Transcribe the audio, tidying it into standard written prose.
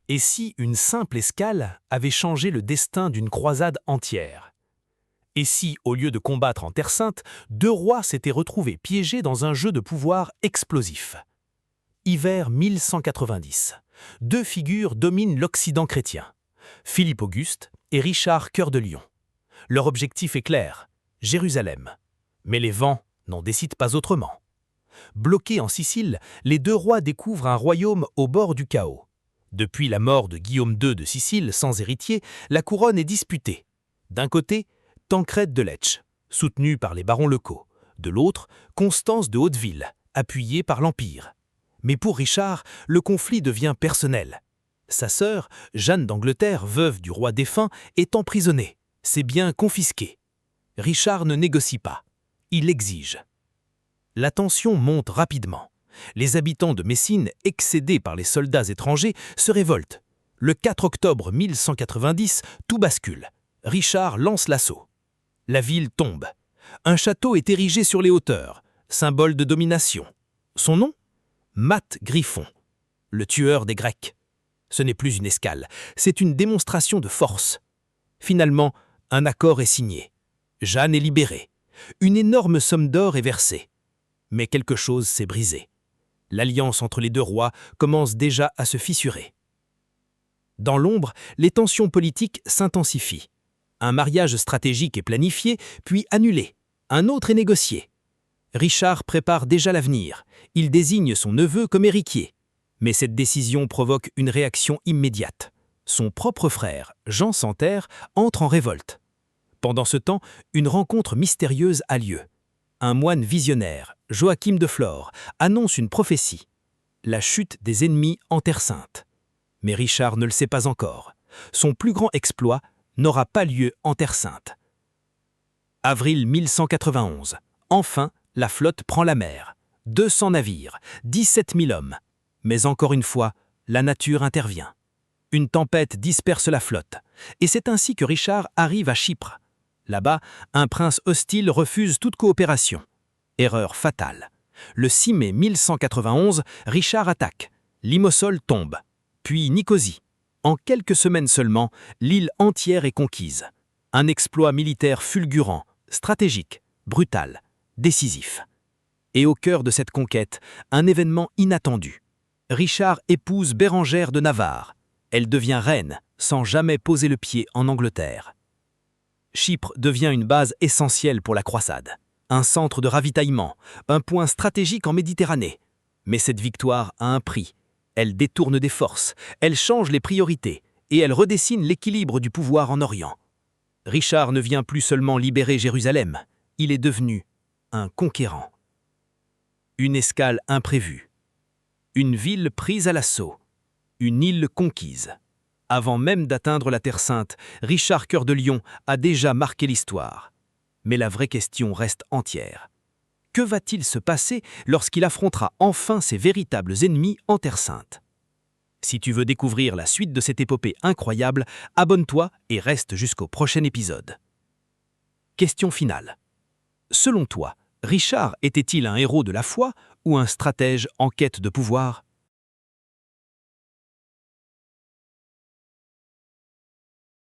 Et si une simple escale avait changé le destin d'une croisade entière? Et si, au lieu de combattre en Terre Sainte, deux rois s'étaient retrouvés piégés dans un jeu de pouvoir explosif? Hiver 1190. Deux figures dominent l'Occident chrétien, Philippe Auguste et Richard Cœur de Lion. Leur objectif est clair, Jérusalem. Mais les vents n'en décident pas autrement. Bloqués en Sicile, les deux rois découvrent un royaume au bord du chaos. Depuis la mort de Guillaume II de Sicile, sans héritier, la couronne est disputée. D'un côté, Tancrède de Lecce, soutenu par les barons locaux. De l'autre, Constance de Hauteville, appuyée par l'Empire. Mais pour Richard, le conflit devient personnel. Sa sœur, Jeanne d'Angleterre, veuve du roi défunt, est emprisonnée, ses biens confisqués. Richard ne négocie pas, il exige. La tension monte rapidement. Les habitants de Messine, excédés par les soldats étrangers, se révoltent. Le 4 octobre 1190, tout bascule. Richard lance l'assaut. La ville tombe. Un château est érigé sur les hauteurs, symbole de domination. Son nom? Mat Griffon, le tueur des Grecs. Ce n'est plus une escale, c'est une démonstration de force. Finalement, un accord est signé. Jeanne est libérée. Une énorme somme d'or est versée. Mais quelque chose s'est brisé. L'alliance entre les deux rois commence déjà à se fissurer. Dans l'ombre, les tensions politiques s'intensifient. Un mariage stratégique est planifié, puis annulé. Un autre est négocié. Richard prépare déjà l'avenir. Il désigne son neveu comme héritier. Mais cette décision provoque une réaction immédiate. Son propre frère, Jean Santerre, entre en révolte. Pendant ce temps, une rencontre mystérieuse a lieu. Un moine visionnaire, Joachim de Flore, annonce une prophétie. La chute des ennemis en Terre Sainte. Mais Richard ne le sait pas encore. Son plus grand exploit n'aura pas lieu en Terre Sainte. Avril 1191. Enfin, la flotte prend la mer. 200 navires, 17 000 hommes. Mais encore une fois, la nature intervient. Une tempête disperse la flotte. Et c'est ainsi que Richard arrive à Chypre. Là-bas, un prince hostile refuse toute coopération. Erreur fatale. Le 6 mai 1191, Richard attaque. Limassol tombe. Puis Nicosie. En quelques semaines seulement, l'île entière est conquise. Un exploit militaire fulgurant, stratégique, brutal, décisif. Et au cœur de cette conquête, un événement inattendu. Richard épouse Bérengère de Navarre. Elle devient reine, sans jamais poser le pied en Angleterre. Chypre devient une base essentielle pour la croisade. Un centre de ravitaillement, un point stratégique en Méditerranée. Mais cette victoire a un prix. Elle détourne des forces, elle change les priorités et elle redessine l'équilibre du pouvoir en Orient. Richard ne vient plus seulement libérer Jérusalem, il est devenu un conquérant. Une escale imprévue. Une ville prise à l'assaut. Une île conquise. Avant même d'atteindre la Terre Sainte, Richard Cœur de Lion a déjà marqué l'histoire. Mais la vraie question reste entière. Que va-t-il se passer lorsqu'il affrontera enfin ses véritables ennemis en Terre Sainte? Si tu veux découvrir la suite de cette épopée incroyable, abonne-toi et reste jusqu'au prochain épisode. Question finale. Selon toi, Richard était-il un héros de la foi ou un stratège en quête de pouvoir?